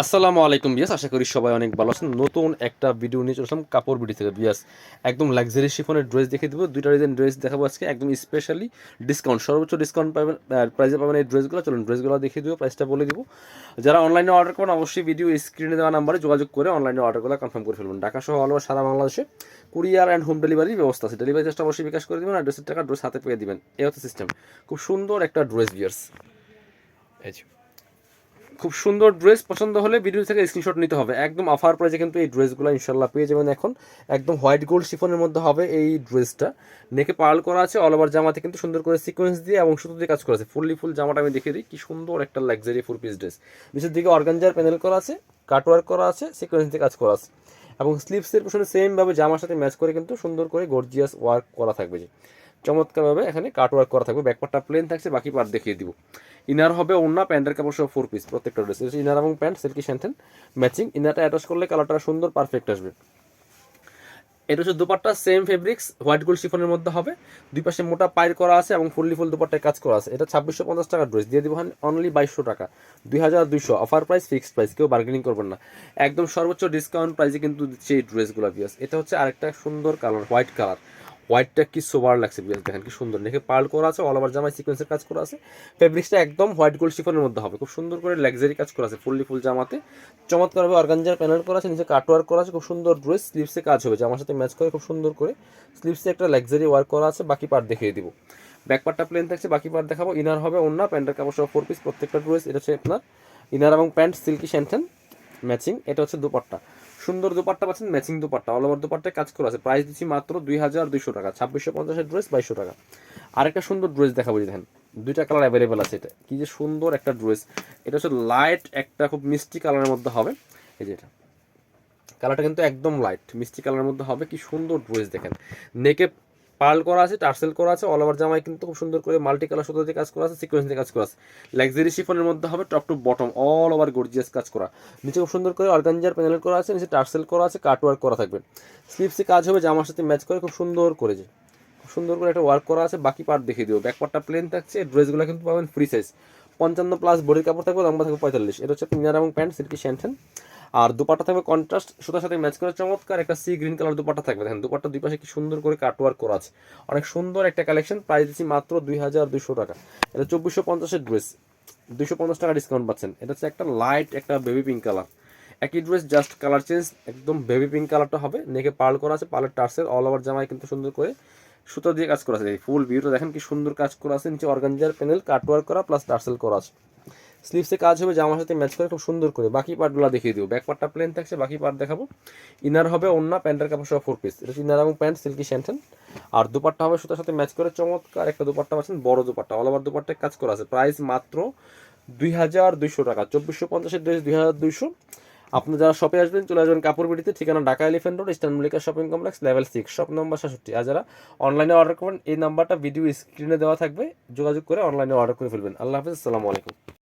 আসসালামু আলাইকুম বিয়াস, আশা করি সবাই অনেক ভালো আছেন। নতুন একটা ভিডিও নিয়ে চলে আসলাম কাপড় বিডি থেকে বিয়াস। একদম লাক্সারি শিফনের ড্রেস দেখিয়ে দেবো, দুইটা ডিজাইন ড্রেস দেখাবো আজকে, একদম স্পেশালি ডিসকাউন্ট, সর্বোচ্চ ডিসকাউন্ট পাবেন, প্রাইসে পাবেন এই ড্রেসগুলো। চলুন ড্রেসগুলো দেখিয়ে দেবো, প্রাইসটা বলে দিব। যারা অনলাইনে অর্ডার করবেন অবশ্যই ভিডিও স্ক্রিনে দেওয়া নাম্বারে যোগাযোগ করে অনলাইনে অর্ডারগুলো কনফার্ম করে ফেলবেন। ঢাকা সহ অল ওভার সারা বাংলাদেশে কুরিয়ার অ্যান্ড হোম ডেলিভারির ব্যবস্থা আছে। ডেলিভারি চার্জটা অবশ্যই বিকাশ করে দেবেন আর ড্রেসের টাকা ড্রেস হাতে পেয়ে দিবেন, এই হচ্ছে সিস্টেম। খুব সুন্দর একটা ড্রেস বিয়ার্স, এই যে খুব সুন্দর ড্রেস। পছন্দ হলে ভিডিও থেকে স্ক্রিনশট নিতে হবে। একদম অফার প্রাইসে কিন্তু এই ড্রেসগুলো ইনশাল্লাহ পেয়ে যাবেন। এখন একদম হোয়াইট গোল্ড শিফনের মধ্যে হবে এই ড্রেসটা। নেকে পার্ল করা আছে, অল ওভার জামাতে কিন্তু সুন্দর করে সিকোয়েন্স দিয়ে এবং সুতো দিয়ে কাজ করা আছে। ফুল জামাটা আমি দেখিয়ে দিই, কি সুন্দর একটা লাক্সারি 4 পিস ড্রেস। নিচের দিকে অর্গানজার প্যানেল করা আছে, কাটওয়ার্ক করা আছে, সিকোয়েন্স দিয়ে কাজ করা আছে এবং স্লিভসের পিছনে সেমভাবে জামার সাথে ম্যাচ করে কিন্তু সুন্দর করে গর্জিয়াস ওয়ার্ক করা থাকবে। যে চমৎকারভাবে এখানে কাটওয়ার্ক করা থাকবে। ব্যাকপার্টটা প্লেন থাকছে, বাকি পার্ট দেখিয়ে দিব। ইনার হবে ওন্না, প্যান্টের কাপড় সহ 4 পিস প্রত্যেকটা ড্রেস। ইনার এবং প্যান্ট সিল্কি স্যান্টেন ম্যাচিং। ইনারটা অ্যাটাচ করলে কালারটা সুন্দর পারফেক্ট আসবে। এটা হচ্ছে dupatta, same fabrics white gold শিফনের মধ্যে হবে। দুই পাশে মোটা পাইর করা আছে এবং ফুল দুপাট্টায় কাজ করা আছে। এটা 2650 টাকা ড্রেস, দিয়ে দিব অনলি 2200 টাকা, 2200 অফার প্রাইস, ফিক্সড প্রাইস, কেউ বার্গেনিং করবেন না। একদম সর্বোচ্চ ডিসকাউন্ট প্রাইসে কিন্তু দিচ্ছে এই ড্রেসগুলো বিয়াস। এটা হচ্ছে আরেকটা সুন্দর কালার, হোয়াইট কালার। হোয়াইটটা কি সোবার লাগছে বিয়াস, দেখেন কি সুন্দর। দেখে পার্ল করা আছে, অল ওভার জামায় সিকোয়েন্সের কাজ করা আছে। ফেব্রিক্সটা একদম হোয়াইট গোল্ড শিফনের মধ্যে হবে, খুব সুন্দর করে লাক্সারি কাজ করা আছে। ফুল জামাতে চমৎকারভাবে অর্গানজার প্যানেল করা আছে, নিচে কাটওয়ার্ক করা আছে, খুব সুন্দর ড্রেস। স্লিভসে কাজ হবে, জামার সাথে ম্যাচ করে খুব সুন্দর করে স্লিভসে একটা লাক্সারি ওয়ার্ক করা আছে। বাকি পার্ট দেখিয়ে দিব। ব্যাক পার্টটা প্লেন থাকছে, বাকি পার্ট দেখাবো। ইনার হবে ওন্না, প্যান্টের কাপড় সহ 4 পিস প্রত্যেকটা ড্রেস। এটা হচ্ছে আপনার ইনার এবং প্যান্ট সিল্কি স্যান্টেন ম্যাচিং। এটা হচ্ছে দুপাট্টা, সুন্দর দুপাট্টা পাচ্ছেন, ম্যাচিং দুপাট্টা, অল ওভার দুপাট্টায় কাজ করা আছে। প্রাইস দিচ্ছি মাত্র 2200 টাকা, 2650 ড্রেস 2200 টাকা। আরেকটা সুন্দর ড্রেস দেখাবো, দেখেন দুইটা কালার অ্যাভেলেবেল আছে। এটা কি যে সুন্দর একটা ড্রেস, এটা হচ্ছে লাইট একটা খুব মিষ্টি কালারের মধ্যে হবে। এই যে এটা কালারটা কিন্তু একদম লাইট মিষ্টি কালারের মধ্যে হবে, কি সুন্দর ড্রেস দেখেন। নেকে পার্ল করা আছে, টার্সেল করা আছে, অল ওভার জামায় কিন্তু খুব সুন্দর করে মাল্টি কালার সুতো দিয়ে কাজ করা আছে, সিকোয়েন্স দিয়ে কাজ করা আছে। লাক্সারি শিফনের মধ্যে হবে, top to bottom all over gorgeous কাজ করা। নিচে খুব সুন্দর করে অর্গানজার প্যানেল করা আছে, নিচে টার্সেল করা আছে, কাটওয়ার্ক করা থাকবে। স্লিভসে কাজ হবে, জামার সাথে ম্যাচ করে খুব সুন্দর করে, যে খুব সুন্দর করে একটা ওয়ার্ক করা আছে। বাকি পার্ট দেখিয়ে দিব। ব্যাক পার্টটা প্লেন থাকছে। ড্রেসগুলো কিন্তু পাবেন ফ্রি সাইজ, 55+ বডির কাপড় থাকবে, লম্বা থাকবে 45। এটা হচ্ছে ইনার এবং প্যান্ট সিল্কি স্যান্টেন। আর দুপাট্টা থাকবে কন্ট্রাস্ট সুতার সাথে ম্যাচ করে চমৎকার একটা সি গ্রিন কালার দুপাট্টা থাকবে। দেখেন দুপাট্টা দুই পাশে কি সুন্দর করে কাটওয়ার্ক করা আছে, অনেক সুন্দর একটা কালেকশন। প্রাইস দিচ্ছি মাত্র 2200 টাকা। এটা 2450-এর ড্রেস, 250 টাকা ডিসকাউন্ট পাচ্ছেন। এটা হচ্ছে একটা লাইট একটা বেবি পিঙ্ক কালার, একই ড্রেস জাস্ট কালার চেঞ্জ। একদম বেবি পিঙ্ক কালারটা হবে, নেকে পার্ল করা আছে, পার্লের টার্সেল, অল ওভার জামায় কিন্তু সুন্দর করে সুতো দিয়ে কাজ করা আছে। ফুল ভিউটা দেখেন কি সুন্দর কাজ করা আছে। নিচে অর্গানজার প্যানেল কাটওয়ার্ক করা প্লাস টার্সেল করা আছে। স্লিভসে কাজ হবে, জামার সাথে ম্যাচ করে খুব সুন্দর করে। বাকি পার্টগুলো দেখিয়ে দিব। ব্যাক পার্টটা প্লেন থাকছে, বাকি পার্ট দেখাবো। ইনার হবে ওন্না, প্যান্টের কাপড় সহ 4 পিস। এটা ইনার এবং প্যান্ট সিল্কি স্যান্টেন। আর দুপাট্টা হবে সুতার সাথে ম্যাচ করে চমৎকার একটা দুপাট্টা পাচ্ছেন, বড় দুপাট্টা, অল ওভার দুপাট্টায় কাজ করা আছে। প্রাইস মাত্র 2200 টাকা, 2450-এর ড্রেস 2200। আপনি যারা শপে আসবেন চলে আসবেন কাপড় বিডিতে, ঠিকানা Dhaka elephant road, eastern Mallika shopping complex, level 6, shop number 67। আর যারা অনলাইনে অর্ডার করবেন এই নাম্বারটা ভিডিও স্ক্রিনে দেওয়া থাকবে, যোগাযোগ করে অনলাইনে অর্ডার করে ফেলবেন। আল্লাহ হাফিজ, আসসালামু আলাইকুম।